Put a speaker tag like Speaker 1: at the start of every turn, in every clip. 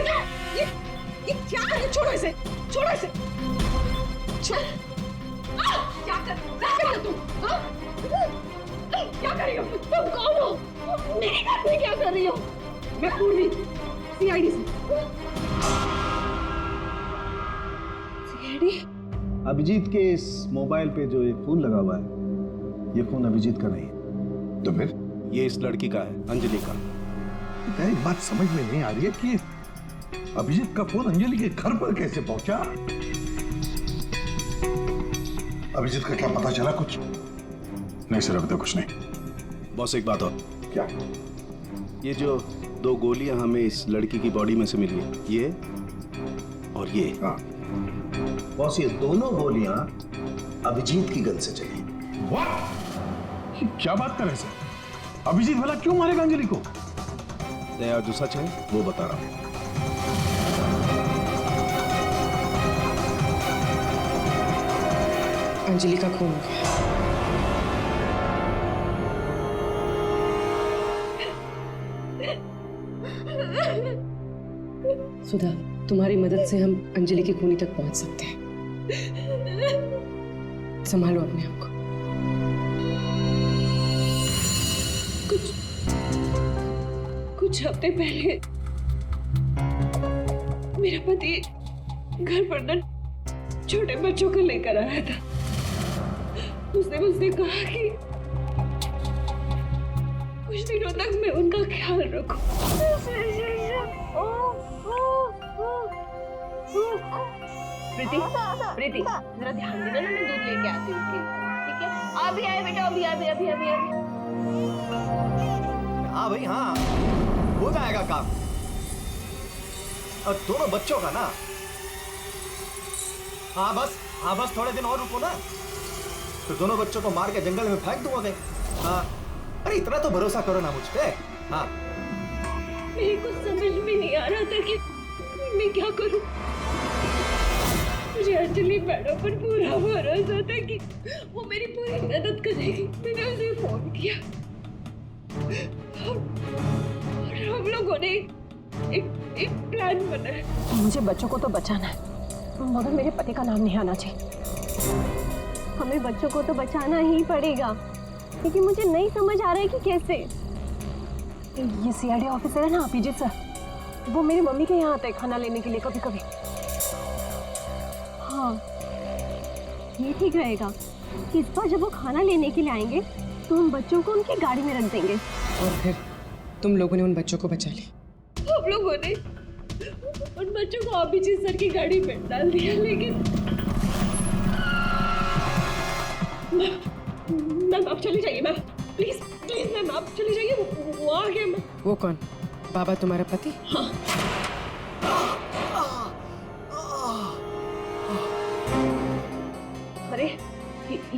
Speaker 1: ये क्या कर रही हो? छोड़ो इसे, छोड़ो इसे, छोड़। क्या कर रही हो तुम? क्या कर रही हो? तुम कौन हो? मेरे घर में क्या कर रही हो? मैं पूर्वी, सीआईडी से। सीआईडी?
Speaker 2: अभिजीत के इस मोबाइल पे जो एक फोन लगा हुआ है, ये फोन अभिजीत का नहीं है।
Speaker 3: तो फिर
Speaker 2: ये इस लड़की का है, अंजलि का।
Speaker 3: एक बात समझ में नहीं आ रही है कि अभिजीत का फोन अंजलि के घर पर कैसे पहुंचा? अभिजीत का क्या पता चला कुछ?
Speaker 4: नहीं सर, अभी तो कुछ नहीं।
Speaker 2: बॉस एक बात और,
Speaker 3: क्या?
Speaker 2: ये जो 2 गोलियां हमें इस लड़की की बॉडी में से मिली है, ये और ये।
Speaker 3: हाँ।
Speaker 2: बॉस ये दोनों गोलियां अभिजीत की गन से चली।
Speaker 4: What? क्या बात कर रहे हैं सर? अभिजीत भला क्यों मारेगा अंजलि को?
Speaker 2: दया जो सच है वो बता रहा हूं।
Speaker 1: अंजलि का खून हो गया। सुधा, तुम्हारी मदद से हम अंजलि की खूनी तक पहुंच सकते हैं। संभालो अपने आप को। कुछ हफ्ते पहले मेरा पति घर पर न छोटे बच्चों को लेकर आया था। उसने मुझसे कहा कि कुछ दिनों तक मैं उनका ख्याल रखूं। प्रीति, प्रीति, जरा ध्यान देना ना, मैं दूध लेके आती हूँ। ठीक है? अभी आए बेटा, अभी।
Speaker 5: हाँ भाई हाँ, हो जाएगा काम। और दोनों बच्चों का ना, हाँ बस थोड़े दिन और रुको ना, तो दोनों बच्चों को मार के जंगल में फेंक दूंगा। हाँ, अरे इतना तो भरोसा करो ना मुझ पे। हाँ,
Speaker 1: मेरे को समझ में नहीं आ रहा था कि मैं क्या करूं। मुझे अंजलि मैडम पर पूरा भरोसा था कि वो मेरी पूरी मदद करेगी। मैंने उसे फोन किया और हम लोगों ने एक प्लान बनाया।
Speaker 6: मुझे बच्चों को तो बचाना है, मगर मेरे पति का नाम नहीं आना चाहिए।
Speaker 7: हमें बच्चों को तो बचाना ही पड़ेगा, लेकिन मुझे नहीं समझ आ रहा है कि कैसे।
Speaker 6: ये सीआईडी ऑफिसर है ना अभिजीत सर, वो मेरी मम्मी के यहाँ आते हैं खाना लेने के लिए कभी कभी।
Speaker 7: हाँ, ये ठीक रहेगा। इस बार जब वो खाना लेने के लिए आएंगे तो हम बच्चों को उनकी गाड़ी में रख देंगे।
Speaker 1: और फिर तुम लोगों ने उन बच्चों को बचा लिया। हम लोगों ने उन बच्चों को अभिजीत सर की गाड़ी में डाल दिया, लेकिन मैम आप चली जाइए। मैम प्लीज मैम आप चली जाइए। वो आ गया। मैम वो कौन? बाबा तुम्हारा पति? हाँ।
Speaker 7: अरे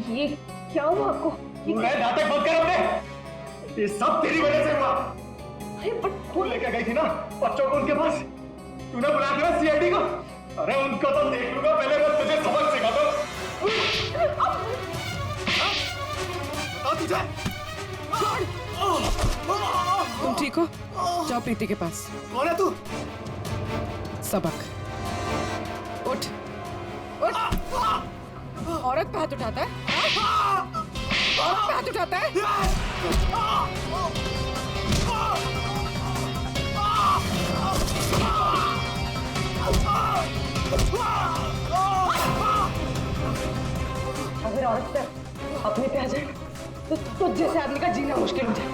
Speaker 7: ये क्या हुआ आपको?
Speaker 5: नाटक बंद कर अपने। ये सब तेरी वजह से हुआ।
Speaker 7: अरे बट
Speaker 5: तू लेकर गई थी ना बच्चों को उनके पास, तूने बुला दिया सीआईडी को। अरे उनको तो देख लूंगा, पहले मैं तुझे सबक सिखा दूं। बता तुझे।
Speaker 1: तुम ठीक हो? जाओ प्रीति के पास।
Speaker 5: कौन है तू?
Speaker 1: सबक। उठ। औरत पे हाथ उठाता है? औरत पे हाथ उठाता है? अगर औरत पे अपने पे आ जाए तो जैसे आदमी का जीना मुश्किल हो जाए।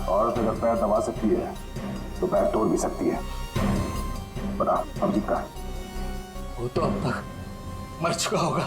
Speaker 4: औरत अगर पैर दबा सकती है तो पैर तोड़ भी सकती है। बता अभिजीत का?
Speaker 5: वो तो अब तक मर चुका होगा।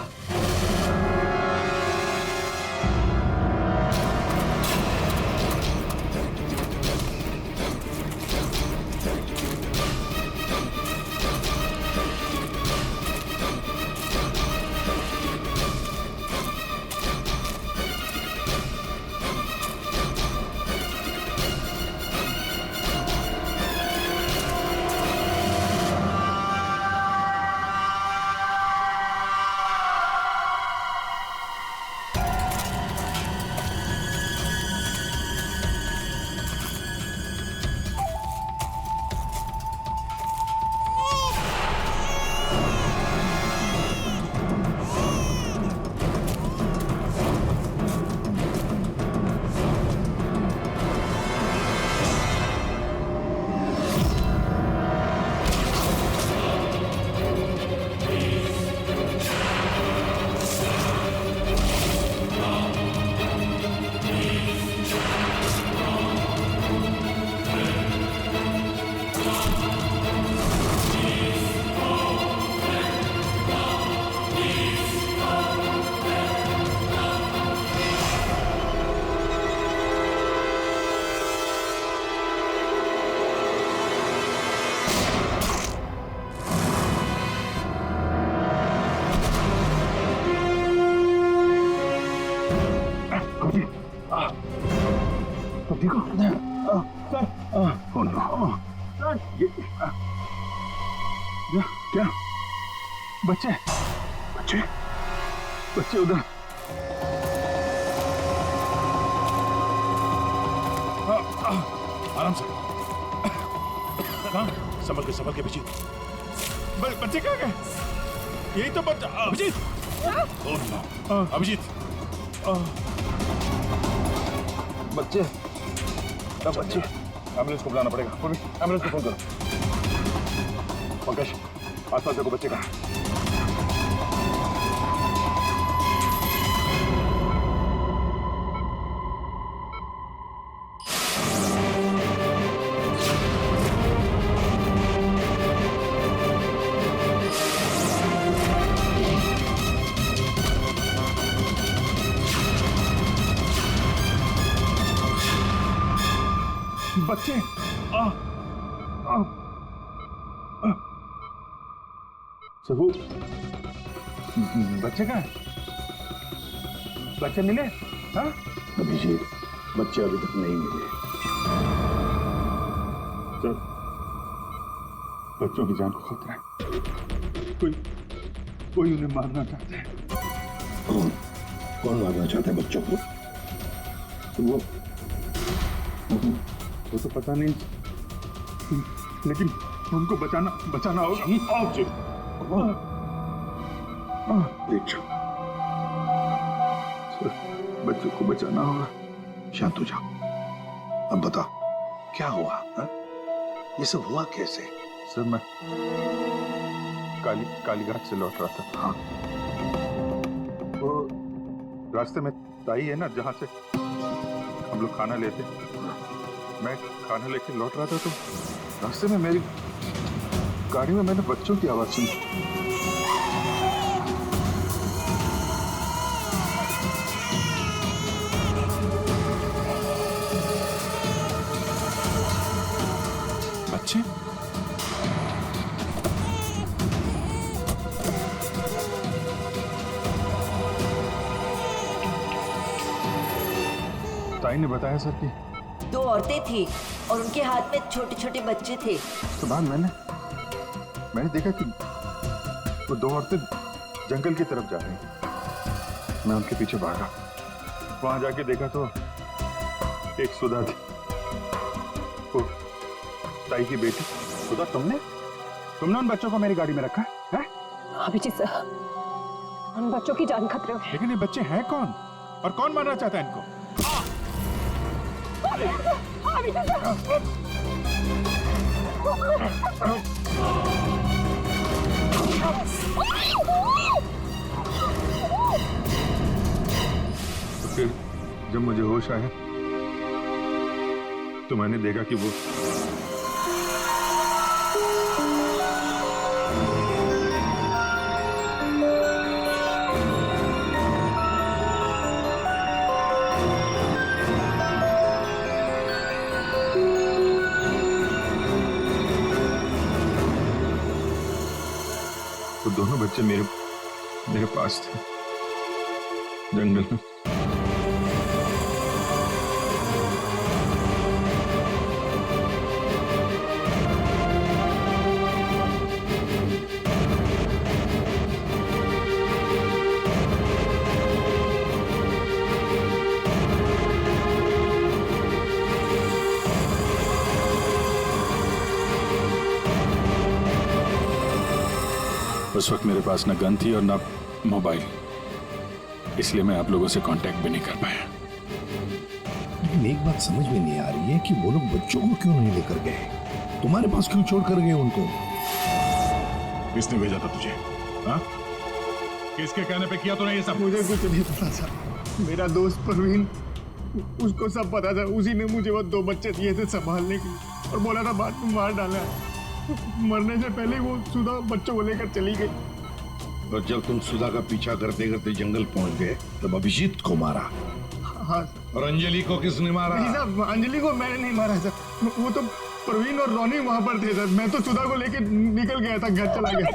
Speaker 3: नो ये क्या बच्चे बच्चे बच्चे उधर आराम से संभल के अभिजीत बच्चे कहाँ गए यही तो बच्चा अभिजीत अभिजीत बच्चे बच्चे एम्बुलेंस को बुलाना पड़ेगा एम्बुलेंस को फोन करो पंकज आसपास देखो बच्चे कहाँ बच्चे सबू बच्चे कहाँ हैं? बच्चे मिले? हाँ?
Speaker 4: अभिजीत बच्चे अभी तक नहीं मिले।
Speaker 3: तो बच्चों की जान को खतरा है। कोई उन्हें मारना चाहता है।
Speaker 4: कौन मारना चाहता है बच्चों को?
Speaker 3: वो तो पता नहीं, लेकिन उनको बचाना होगा।
Speaker 4: देखो
Speaker 3: बच्चों को बचाना होगा।
Speaker 4: शांत हो जाओ। अब बताओ क्या हुआ? हा? ये सब हुआ कैसे?
Speaker 3: सर मैं कालीघाट से लौट रहा था।
Speaker 4: हाँ
Speaker 3: वो रास्ते में ताई है ना जहाँ से हम लोग खाना लेते, मैं खाना लेके लौट रहा था तो रास्ते में मेरी गाड़ी में मैंने बच्चों की आवाज सुनी। बच्चे? ताई ने बताया सर कि
Speaker 8: 2 औरतें थी और उनके हाथ में छोटे छोटे बच्चे थे।
Speaker 3: तो बाद मैंने देखा कि वो 2 औरतें जंगल की तरफ जा रही थी। मैं उनके पीछे भागा, वहां जाके देखा तो एक सुधा थी, वो ताई की बेटी। सुधा तुमने उन बच्चों को मेरी गाड़ी में रखा है?
Speaker 6: अभिजीत सर, उन बच्चों की जान खतरे में।
Speaker 3: लेकिन ये बच्चे हैं कौन और कौन मारना चाहता है इनको? तो फिर जब मुझे होश आया तो मैंने देखा कि वो दोनों बच्चे मेरे पास थे जंगल में। उस वक्त मेरे पास ना गन थी और ना मोबाइल, इसलिए मैं आप लोगों से कांटेक्ट भी नहीं कर पाया।
Speaker 4: लेकिन एक बात समझ में नहीं आ रही है कि वो लोग बच्चों को क्यों नहीं लेकर गए? तुम्हारे पास क्यों छोड़ कर गए उनको?
Speaker 3: किसने भेजा था तुझे? हाँ? किसके कहने पे किया तूने ये सब?
Speaker 9: मुझे कुछ नहीं पता था। मेरा दोस्त परवीन, उसको सब पता था। उसी ने मुझे वो 2 बच्चे दिए थे संभालने के लिए और बोला था बाद में मार डाला है। मरने से पहले वो सुधा बच्चों को लेकर चली गई।
Speaker 4: और जब तुम सुधा का पीछा करते करते जंगल पहुंच गए तब अभिजीत को मारा।
Speaker 9: हाँ।
Speaker 4: और अंजलि को किसने मारा?
Speaker 9: नहीं साहब, अंजलि को मैंने नहीं मारा सर। वो तो परवीन और रोनी वहां पर थे सर। मैं तो सुधा को लेकर निकल गया था, घर चला गया।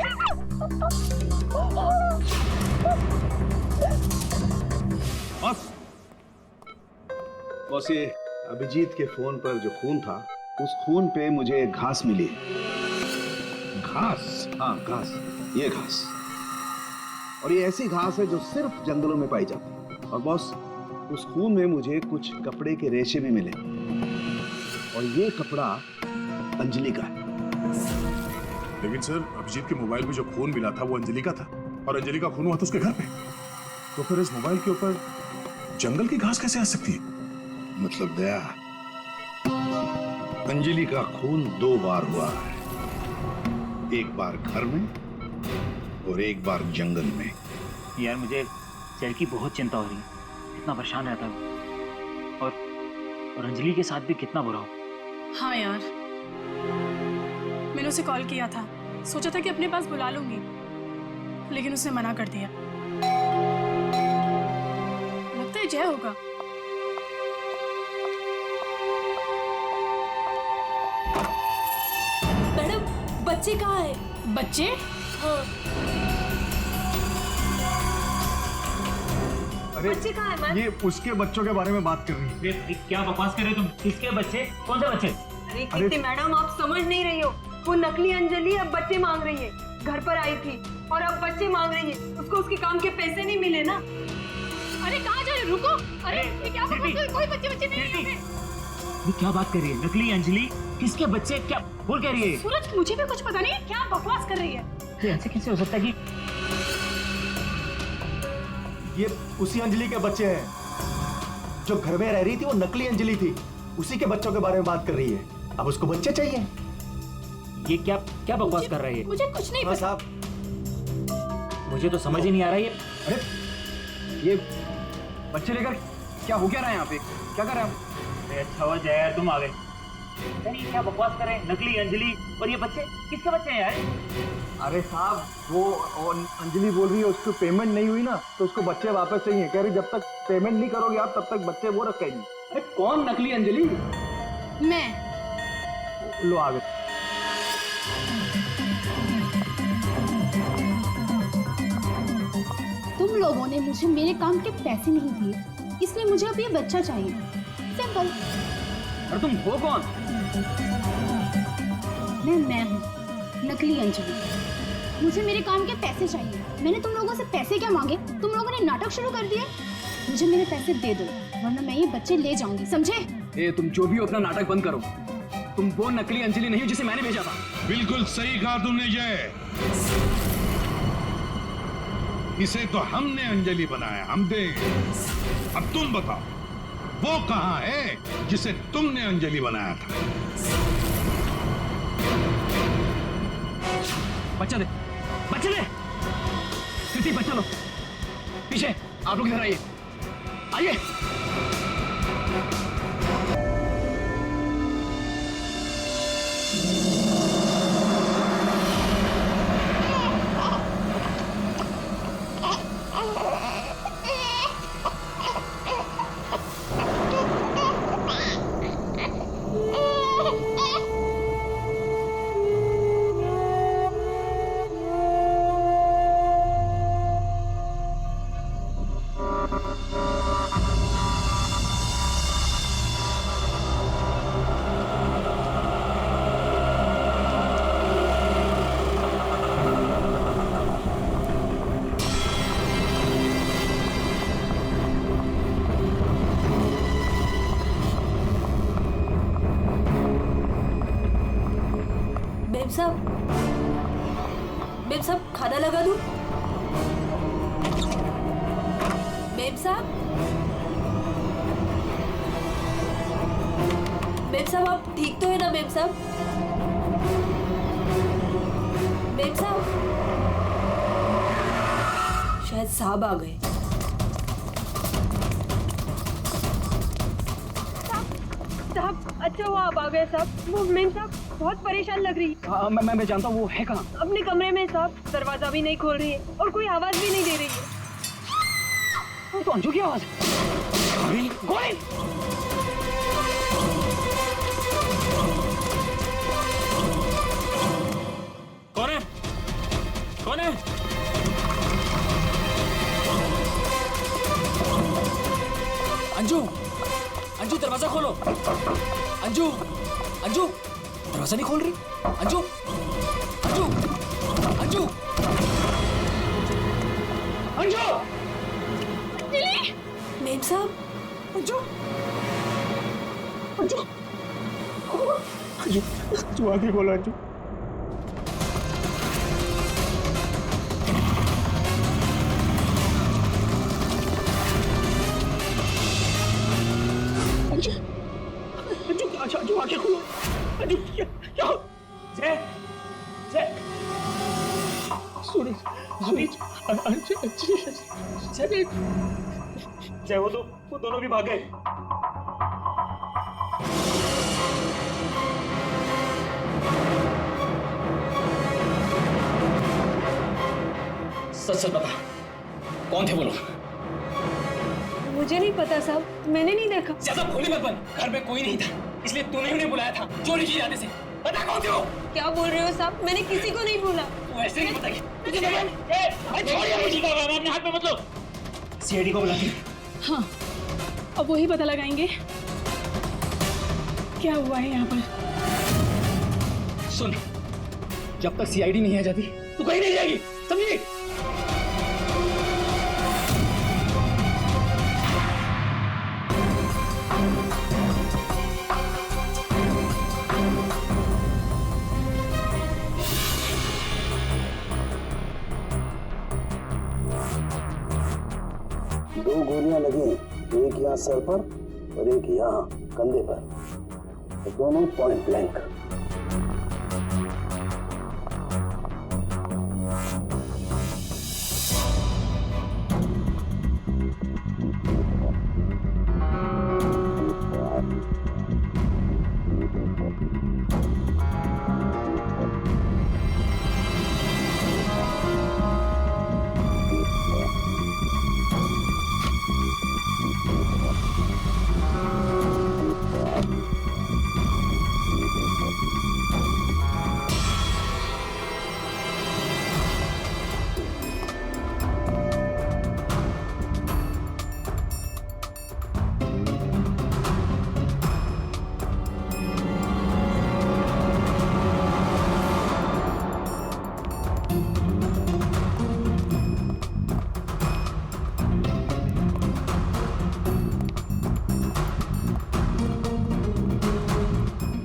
Speaker 2: बॉस, ये अभिजीत के फोन पर जो खून था उस खून पे मुझे घास मिली।
Speaker 4: घास?
Speaker 2: हाँ घास, ये घास। और ये ऐसी घास है जो सिर्फ जंगलों में पाई जाती है। और बॉस, उस खून में मुझे कुछ कपड़े के रेशे भी मिले और ये कपड़ा अंजलि का है।
Speaker 4: लेकिन सर, अभिजीत के मोबाइल में जो खून मिला था वो अंजलि का था, और अंजलि का खून हुआ था उसके घर पे। तो फिर इस मोबाइल के ऊपर जंगल की घास कैसे आ सकती है?
Speaker 10: मतलब दया, अंजलि का खून 2 बार हुआ है, एक बार घर में और एक बार जंगल में।
Speaker 11: यार मुझे सर की बहुत चिंता हो रही है, कितना परेशान रहता है वो। और अंजलि के साथ भी कितना बुरा हो।
Speaker 1: हाँ यार, मैंने उसे कॉल किया था, सोचा था कि अपने पास बुला लूंगी, लेकिन उसने मना कर दिया। लगता है जय होगा।
Speaker 8: मैडम, बच्चे कहाँ है?
Speaker 1: बच्चे?
Speaker 8: हाँ।
Speaker 9: अरे
Speaker 6: बच्चे कहाँ है?
Speaker 9: ये उसके बच्चों के बारे में बात कर रही है।
Speaker 11: क्या बकवास कर रहे हो तुम? किसके बच्चे? कौन से बच्चे?
Speaker 6: अरे कीर्ति मैडम, आप समझ नहीं रही हो। वो नकली अंजलि अब बच्चे मांग रही है। घर पर आई थी और अब बच्चे मांग रही है। उसको उसके काम के पैसे नहीं मिले ना।
Speaker 1: अरे कहाँ जा रहे हो? रुको। अरे ये क्या बकवास कर रही हो? कोई बच्चे नहीं है यहाँ पे।
Speaker 11: ये क्या बात कर रही है? नकली अंजलि? किसके बच्चे? क्या बोल कह रही है?
Speaker 1: सूरज, मुझे भी कुछ पता नहीं है, क्या बकवास कर रही है।
Speaker 11: ये ऐसे कैसे हो सकता है कि
Speaker 5: ये उसी अंजलि के बच्चे हैं जो घर में रह रही थी। वो नकली अंजलि थी, उसी के बच्चों के बारे में बात कर रही है। अब उसको बच्चे चाहिए।
Speaker 11: ये क्या क्या बकवास कर रही है?
Speaker 1: मुझे कुछ नहीं
Speaker 5: हाँ
Speaker 1: पता।
Speaker 5: साहब,
Speaker 11: मुझे तो समझ ही नहीं आ रहा ये।
Speaker 9: अरे ये बच्चे लेकर क्या हो क्या रहा है यहाँ पे? क्या कर रहे हैं आप?
Speaker 11: अच्छा हुआ जय यार तुम आ गए। नहीं, क्या बकवास कर रहे हैं? नकली अंजलि और ये बच्चे किसके बच्चे हैं यार?
Speaker 9: अरे साहब, वो अंजलि बोल रही है उसको पेमेंट नहीं हुई ना, तो उसको बच्चे वापस चाहिए। कह रही जब तक पेमेंट नहीं करोगे आप तब तक बच्चे वो रखेगी।
Speaker 5: अरे कौन नकली अंजलि?
Speaker 1: मैं।
Speaker 9: लो आ गए।
Speaker 1: तुम लोगों ने मुझे मेरे काम के पैसे नहीं दिए, इसलिए मुझे अब ये बच्चा चाहिए। सिंपल।
Speaker 11: और तुम हो कौन?
Speaker 1: मैं हूँ नकली अंजलि। मुझे मेरे काम के पैसे चाहिए। मैंने तुम लोगों से पैसे क्या मांगे? तुम लोगों ने नाटक शुरू कर दिया। मुझे मेरे पैसे दे दो, वरना मैं ये बच्चे ले जाऊंगी, समझे?
Speaker 9: ए, तुम जो भी हो अपना नाटक बंद करो। तुम वो नकली अंजलि नहीं हो जिसे मैंने भेजा था।
Speaker 10: बिल्कुल सही कहा तुमने जय। इसे तो हमने अंजलि बनाया, हम दे। अब तुम बताओ, वो कहाँ है जिसे तुमने अंजलि बनाया था?
Speaker 9: बच्चा दे, बच्चा दे। किसी बच्चा लो। पीछे आप लोग इधर आइए, आइए।
Speaker 8: मेम साहब, खाना लगा दूं? मेम साहब, आप ठीक तो है ना? मेम साहब, शायद साहब आ गए।
Speaker 6: साहब, अच्छा हुआ आप आ गए साहब। वो मेम साहब बहुत परेशान लग रही है।
Speaker 9: मैं जानता हूँ वो है कहाँ।
Speaker 6: अपने कमरे में साहब, दरवाजा भी नहीं खोल रही है और कोई आवाज भी नहीं दे रही है।
Speaker 9: वो तो अंजू की आवाज है। गोली!
Speaker 11: कौन है? कौन है?
Speaker 12: अंजू, अंजू दरवाजा खोलो। अंजू, अंजू।
Speaker 11: दरवाजा नहीं खोल रही। अंजू, अंजू, अंजू, अंजू,
Speaker 1: अंजलि!
Speaker 6: मेम साहब,
Speaker 11: अंजू,
Speaker 9: अंजू, अंजू, तू आगे बोला अंजू। अंजू, अंजू, अंजू आगे खोलो। अंजू क्या?
Speaker 11: जय, जय,
Speaker 9: सुनो, अंजू,
Speaker 11: जय, जय, वो दोनों भी भाग गए। सच सच बता, कौन थे वो लोग?
Speaker 6: मुझे नहीं पता साहब, मैंने नहीं देखा।
Speaker 11: ज्यादा भोली मत बन, घर में कोई नहीं था, इसलिए तूने उन्हें बुलाया था चोरी की इरादे से। बता कौन थे वो?
Speaker 6: क्या बोल रहे हो साहब? मैंने किसी को नहीं बोला।
Speaker 11: तू ऐसे नहीं बताएगी। अपने हाथ में मत लो। सीआईडी को बुलाती।
Speaker 1: हाँ, अब वही पता लगाएंगे क्या हुआ है यहाँ पर।
Speaker 11: सुन, जब तक सीआईडी नहीं आ जाती तू कहीं नहीं जाएगी, समझी?
Speaker 2: दो गोलियां लगी, एक यहाँ सर पर और एक यहाँ कंधे पर, तो दोनों पॉइंट ब्लैंक।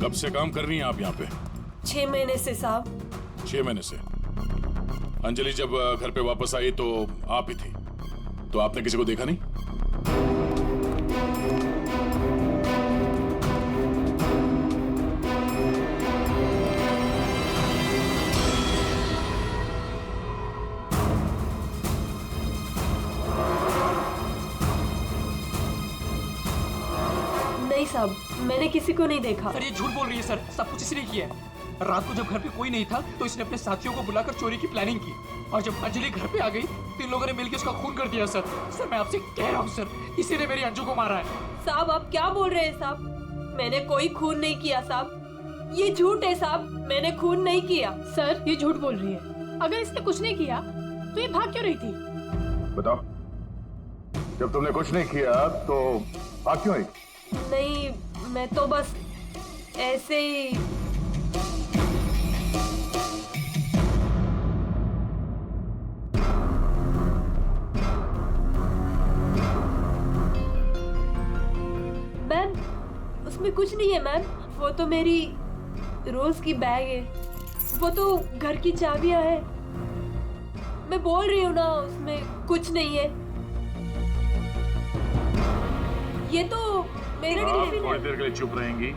Speaker 4: कब से काम कर रही हैं आप यहाँ पे?
Speaker 6: 6 महीने से साहब।
Speaker 4: 6 महीने से। अंजलि जब घर पे वापस आई तो आप ही थी, तो आपने किसी को देखा नहीं?
Speaker 6: नहीं साहब, मैंने किसी को नहीं देखा।
Speaker 11: सर ये झूठ बोल रही है सर, सब कुछ इसने किया है। रात को जब घर पे कोई नहीं था तो इसने अपने साथियों को बुलाकर चोरी की प्लानिंग की, और जब अंजलि घर पे आ गई तो इन लोगों ने मिलकर उसका खून कर दिया। सर सर मैं आपसे कह रहा हूँ सर, इसी ने मेरी अंजू को मारा है।
Speaker 6: साहब आप क्या बोल रहे हैं साहब? मैंने कोई खून नहीं किया साहब, ये झूठ है साहब, मैंने खून नहीं किया।
Speaker 1: सर ये झूठ बोल रही है, अगर इसने कुछ नहीं किया तो ये भाग क्यों रही थी?
Speaker 3: बताओ, जब तुमने कुछ नहीं किया तो भाग क्यों आई?
Speaker 6: नहीं, मैं तो बस ऐसे ही। मैम, उसमें कुछ नहीं है मैम, वो तो मेरी रोज की बैग है, वो तो घर की चाबियां है। मैं बोल रही हूँ ना, उसमें कुछ नहीं है। ये तो मेरा टिफिन
Speaker 4: थोड़ी
Speaker 6: है।
Speaker 4: देर के लिए चुप रहेंगी?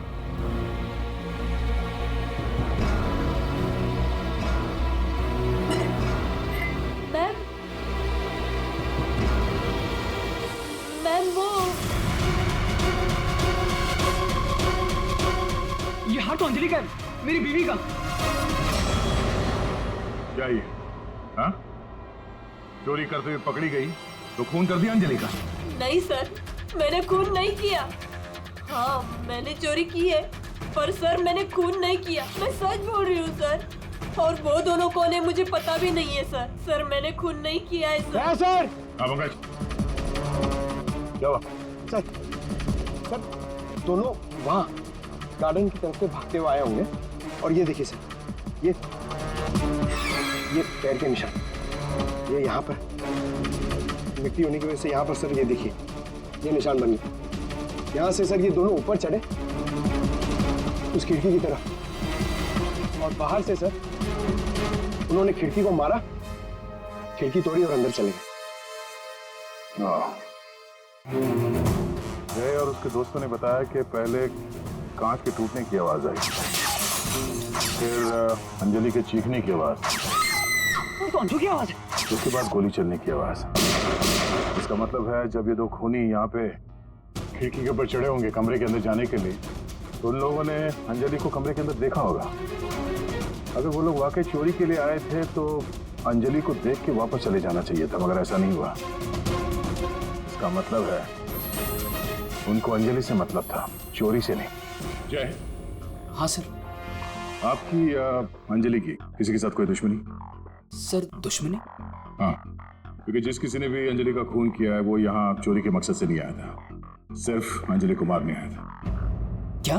Speaker 6: मैम, मैम वो
Speaker 11: ये हाथ तो अंजलि का है, मेरी बीवी का।
Speaker 3: क्या ये? हाँ? चोरी करते हुए पकड़ी गई तो खून कर दिया अंजलि का?
Speaker 6: नहीं सर, मैंने खून नहीं किया। हाँ, मैंने चोरी की है, पर सर मैंने खून नहीं किया, मैं सच बोल रही हूँ सर। और वो दोनों कौन है मुझे पता भी नहीं है सर। सर मैंने खून नहीं किया है सर।
Speaker 9: सर,
Speaker 3: हाँ पंकज, क्या हुआ?
Speaker 9: सर दोनों वहाँ गार्डन की तरफ से भागते हुए आए होंगे, और ये देखिए सर, ये पैर के निशान, ये यहाँ पर मिट्टी होने की वजह से यहाँ पर सर ये देखिए ये निशान बन गए। यहाँ से सर ये दोनों ऊपर चढ़े उस खिड़की की तरफ, और बाहर से सर उन्होंने खिड़की को मारा, खिड़की तोड़ी और अंदर चले गए।
Speaker 3: जय और उसके दोस्तों ने बताया कि पहले कांच के टूटने की आवाज आई, फिर अंजलि के चीखने की आवाज,
Speaker 1: की आवाज,
Speaker 3: उसके बाद गोली चलने की आवाज। इसका मतलब है जब ये दो खूनी यहाँ पे खिड़की के ऊपर चढ़े होंगे कमरे के अंदर जाने के लिए, तो उन लोगों ने अंजलि को कमरे के अंदर देखा होगा। अगर वो लोग वाकई चोरी के लिए आए थे तो अंजलि को देख के वापस चले जाना चाहिए था, मगर ऐसा नहीं हुआ। इसका मतलब है उनको अंजलि से मतलब था, चोरी से नहीं।
Speaker 11: जय। हाँ सर।
Speaker 3: आपकी अंजलि की किसी के साथ कोई दुश्मनी?
Speaker 11: सर दुश्मनी?
Speaker 3: हाँ, क्योंकि जिस किसी ने भी अंजलि का खून किया है वो यहाँ चोरी के मकसद से नहीं आया था, सिर्फ अंजलि को मारने आया था।
Speaker 11: क्या?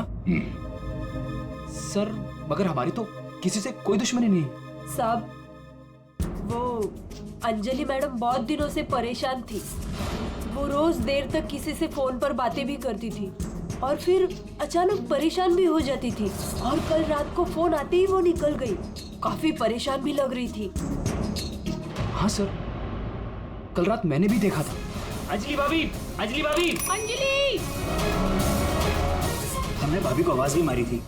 Speaker 11: सर मगर हमारी तो किसी से कोई दुश्मनी नहीं।
Speaker 6: साहब वो अंजलि मैडम बहुत दिनों से परेशान थी। वो रोज देर तक किसी से फोन पर बातें भी करती थी और फिर अचानक परेशान भी हो जाती थी, और कल रात को फोन आते ही वो निकल गई। काफी परेशान भी लग रही थी।
Speaker 11: हाँ सर, कल रात मैंने भी देखा था।
Speaker 12: अंजलि भाभी, अंजलि भाभी,
Speaker 6: अंजलि!
Speaker 12: हमने भाभी को आवाज भी मारी थी,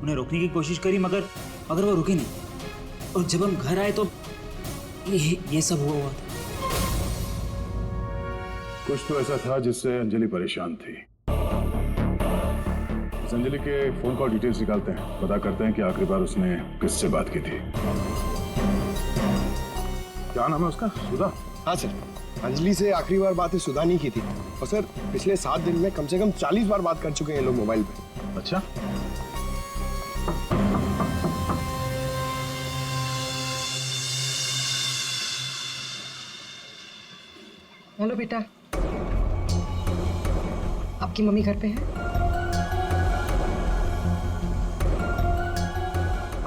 Speaker 12: उन्हें रोकने की कोशिश करी मगर वो रुके नहीं, और जब हम घर आए तो ये सब हुआ था।
Speaker 3: कुछ तो ऐसा था जिससे अंजलि परेशान थी। इस अंजलि के फोन कॉल डिटेल्स निकालते हैं, पता करते हैं कि आखिरी बार उसने किससे बात की थी। क्या नाम है उसका? सुधा?
Speaker 9: हाँ सर, अंजलि से आखिरी बार बात सुधा नहीं की थी, और सर पिछले 7 दिन में कम से कम 40 बार बात कर चुके हैं ये लोग मोबाइल पे।
Speaker 3: अच्छा,
Speaker 13: हेलो बेटा, आपकी मम्मी घर पे है?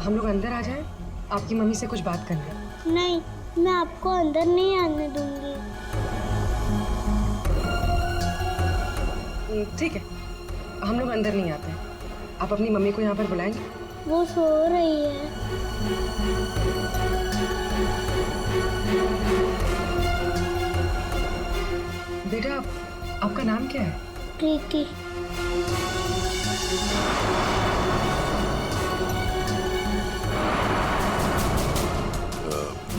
Speaker 13: हम लोग अंदर आ जाएं? आपकी मम्मी से कुछ बात करनी है।
Speaker 14: नहीं, मैं आपको अंदर नहीं आने दूंगी।
Speaker 13: ठीक है, हम लोग अंदर नहीं आते। आप अपनी मम्मी को यहाँ पर बुलाएंगे?
Speaker 14: वो सो रही है।
Speaker 13: बेटा, आपका नाम क्या है?
Speaker 14: प्रीति।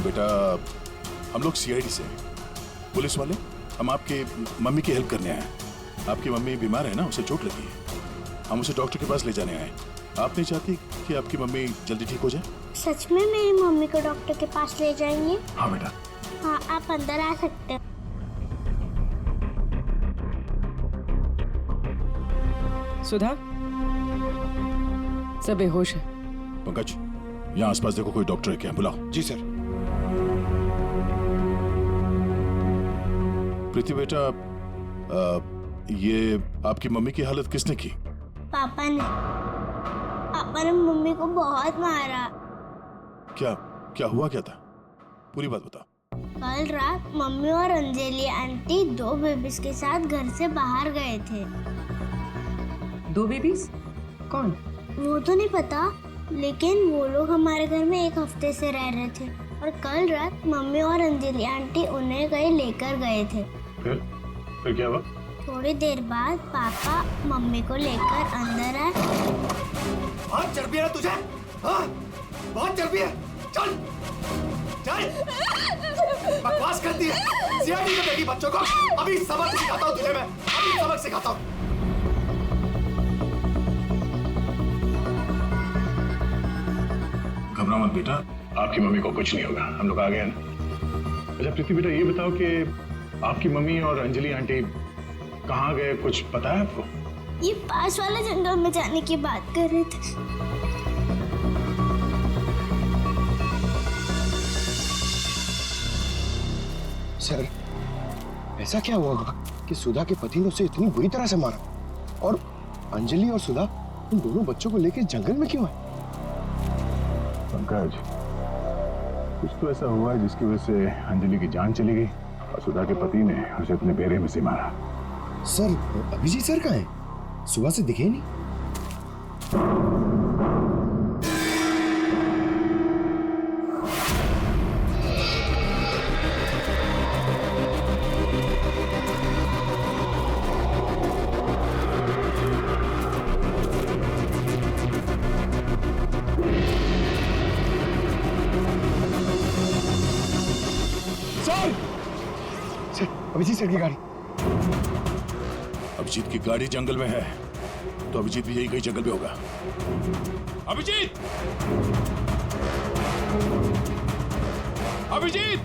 Speaker 4: बेटा, हम लोग सीआईडी से हैं, पुलिस वाले। हम आपके मम्मी की हेल्प करने आए हैं। आपकी मम्मी बीमार है ना, उसे चोट लगी है, हम उसे डॉक्टर के पास ले जाने आए। आप नहीं चाहती कि आपकी मम्मी जल्दी ठीक हो जाए?
Speaker 14: सच में मेरी मम्मी को डॉक्टर के पास ले जाएंगे?
Speaker 4: हाँ बेटा।
Speaker 14: हाँ, आप अंदर आ सकते हो।
Speaker 13: सुधा, सब बेहोश है।
Speaker 4: पंकज, यहाँ आसपास देखो कोई डॉक्टर है क्या, बुलाओ।
Speaker 9: जी सर।
Speaker 4: प्रीति बेटा, ये आपकी मम्मी की हालत किसने की?
Speaker 14: पापा ने मम्मी को बहुत मारा।
Speaker 4: क्या हुआ क्या था? पूरी बात बताओ।
Speaker 14: कल रात मम्मी और अंजलि आंटी 2 बेबीज के साथ घर से बाहर गए थे।
Speaker 13: 2 बेबीज? कौन?
Speaker 14: वो तो नहीं पता, लेकिन वो लोग हमारे घर में 1 हफ्ते से रह रहे थे, और कल रात मम्मी और अंजलि आंटी उन्हें कहीं लेकर गए थे।
Speaker 3: फिर क्या हुआ?
Speaker 14: थोड़ी देर बाद पापा मम्मी को लेकर अंदर आए।
Speaker 5: बहुत चर्बी है तुझे? हाँ? बहुत चर्बी है। चल चल, बकवास करती है। सीआईडी में बेटी बच्चों को अभी सबक सिखाता हूँ तुझे मैं, अभी सबक सिखाता हूँ।
Speaker 3: घबरा मत बेटा, आपकी मम्मी को कुछ नहीं होगा, हम लोग आ गए ना। अच्छा प्रीति बेटा, ये बताओ कि आपकी मम्मी और अंजलि आंटी कहाँ गए, कुछ पता है आपको?
Speaker 14: ये पास वाले जंगल में जाने की बात कर रहे थे।
Speaker 9: सर, ऐसा क्या हुआ होगा कि सुधा के पति ने उसे इतनी बुरी तरह से मारा, और अंजलि और सुधा उन दोनों बच्चों को लेकर जंगल में क्यों है?
Speaker 3: पंकज, कुछ तो ऐसा हुआ है जिसकी वजह से अंजलि की जान चली गई और सुधा के पति ने उसे अपने बेरे में से मारा।
Speaker 5: सर, अभिजीत सर कहाँ हैं? सुबह से दिखे नहीं। सर, अभिजीत सर की गाड़ी।
Speaker 4: अभिजीत की गाड़ी जंगल में है, तो अभिजीत भी यही कहीं जंगल में होगा। अभिजीत! अभिजीत!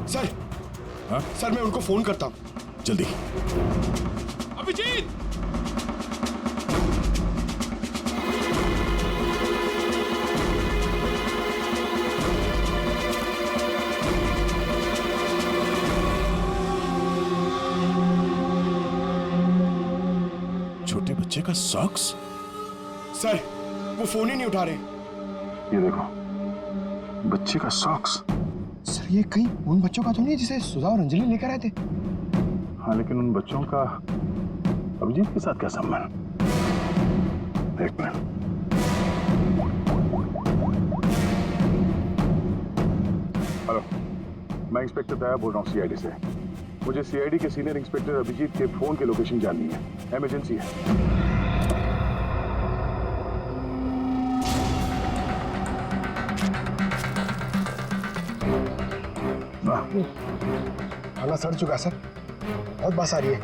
Speaker 5: सर,
Speaker 4: हाँ?
Speaker 5: सर मैं उनको फोन करता हूँ।
Speaker 4: जल्दी। अभिजीत! छोटे बच्चे का सॉक्स?
Speaker 5: सर, वो फोन ही नहीं उठा रहे।
Speaker 3: ये देखो, बच्चे का सॉक्स।
Speaker 5: सर, ये कहीं उन बच्चों का तो नहीं जिसे सुधा और अंजलि लेकर आए थे?
Speaker 3: हाँ, लेकिन उन बच्चों का अभिजीत के साथ क्या संबंध? एक मिनट। हेलो, मैं इंस्पेक्टर दया बोल रहा हूँ सीआईडी से। मुझे सीआईडी के सीनियर इंस्पेक्टर अभिजीत के फोन की लोकेशन जाननी है, इमरजेंसी है।
Speaker 5: थाना सड़ चुका सर, बहुत बस आ रही है।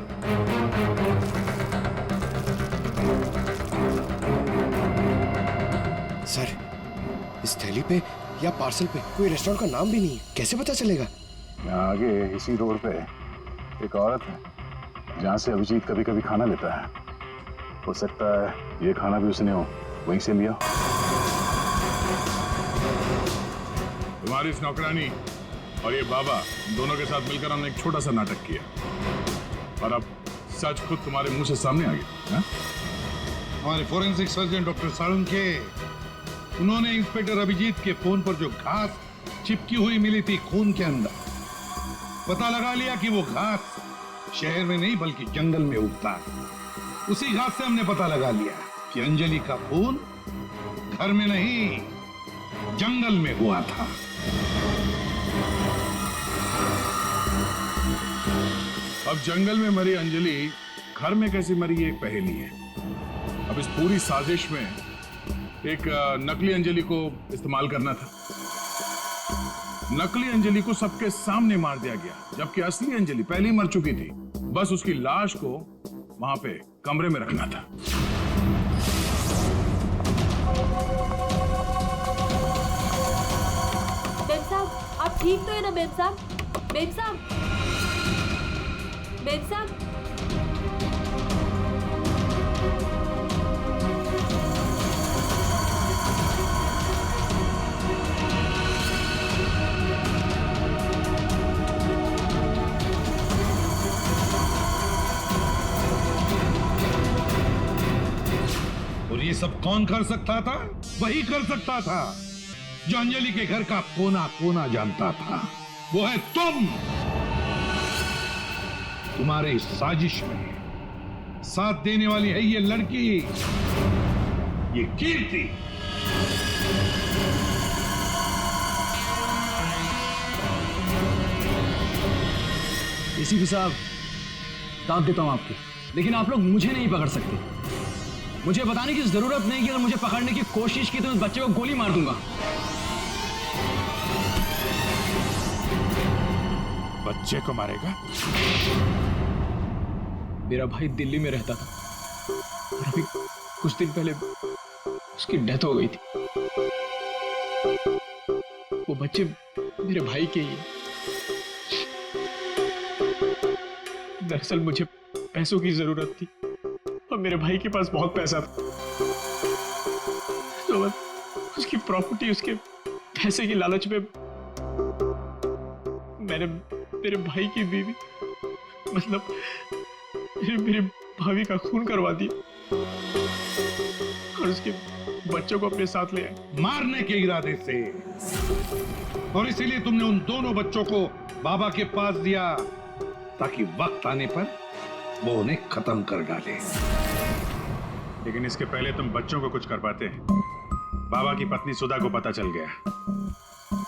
Speaker 5: सर, इस थैली पे या पार्सल पे कोई रेस्टोरेंट का नाम भी नहीं है, कैसे पता चलेगा?
Speaker 3: यहाँ आगे इसी रोड पे एक औरत है जहाँ से अभिजीत कभी कभी खाना लेता है। हो सकता है ये खाना भी उसने वहीं से लिया।
Speaker 10: तुम्हारी इस नौकरानी और ये बाबा दोनों के साथ मिलकर हमने एक छोटा सा नाटक किया और अब सच खुद तुम्हारे मुंह से सामने आ गया। हमारे फोरेंसिक सर्जन डॉक्टर साळुंखे, उन्होंने इंस्पेक्टर अभिजीत के फोन पर जो घास चिपकी हुई मिली थी खून के अंदर, पता लगा लिया कि वो घास शहर में नहीं बल्कि जंगल में उगता है। उसी घास से हमने पता लगा लिया कि अंजलि का खून घर में नहीं जंगल में हुआ था। अब जंगल में मरी अंजलि घर में कैसे मरी, ये एक पहेली है। अब इस पूरी साजिश में एक नकली अंजलि को इस्तेमाल करना था। नकली अंजलि को सबके सामने मार दिया गया, जबकि असली अंजलि पहले ही मर चुकी थी। बस उसकी लाश को वहां पे कमरे में रखना था।
Speaker 6: बेब साहब, आप ठीक तो है ना बेब साहब? बेब साहब, बेब साहब,
Speaker 10: और ये सब कौन कर सकता था? वही कर सकता था जो अंजलि के घर का कोना कोना जानता था। वो है तुम। तुम्हारे इस साजिश में साथ देने वाली है ये लड़की, ये कीर्ति।
Speaker 11: एसीपी साहब, दाद देता हूं आपकी, लेकिन आप लोग मुझे नहीं पकड़ सकते। मुझे बताने की जरूरत नहीं कि अगर मुझे पकड़ने की कोशिश की तो उस बच्चे को गोली मार दूंगा।
Speaker 4: बच्चे को मारेगा?
Speaker 11: मेरा भाई दिल्ली में रहता था और अभी कुछ दिन पहले उसकी डेथ हो गई थी। वो बच्चे मेरे भाई के ही हैं। दरअसल मुझे पैसों की जरूरत थी और मेरे भाई के पास बहुत पैसा था, तो उसकी प्रॉपर्टी, उसके पैसे की लालच में मैंने मेरे भाई की बीवी, मतलब मेरी भाभी का खून करवा दिया और
Speaker 9: और उसके बच्चों को अपने साथ ले आए।
Speaker 10: मारने के इरादे से, और इसीलिए तुमने उन दोनों बच्चों को बाबा के पास दिया ताकि वक्त आने पर वो उन्हें खत्म कर डाले।
Speaker 9: लेकिन इसके पहले तुम बच्चों को कुछ कर पाते। बाबा की पत्नी सुधा को पता चल गया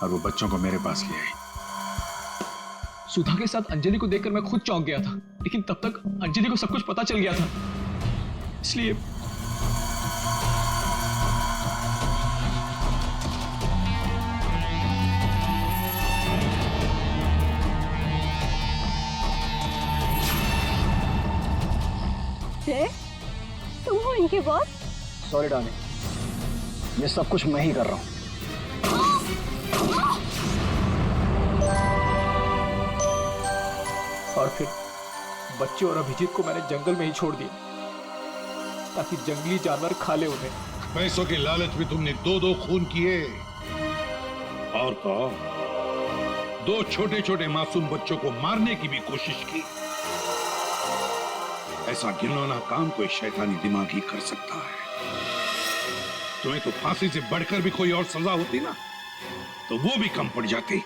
Speaker 9: और वो बच्चों को मेरे पास ले आई।
Speaker 11: सुधा के साथ अंजलि को देखकर मैं खुद चौंक गया था, लेकिन तब तक अंजलि को सब कुछ पता चल गया था, इसलिए
Speaker 7: तुम हो इनके बॉस?
Speaker 2: सॉरी डार्लिंग, ये सब कुछ मैं ही कर रहा हूँ।
Speaker 11: और फिर बच्चे और अभिजीत को मैंने जंगल में ही छोड़ दिया ताकि जंगली जानवर खा ले उन्हें।
Speaker 10: पैसों के लालच में तुमने दो खून किए, और तो और, दो छोटे छोटे मासूम बच्चों को मारने की भी कोशिश की। ऐसा घिनौना काम कोई शैतानी दिमाग ही कर सकता है। तुम्हें तो फांसी से बढ़कर भी कोई और सजा होती ना, तो वो भी कम पड़ जाती।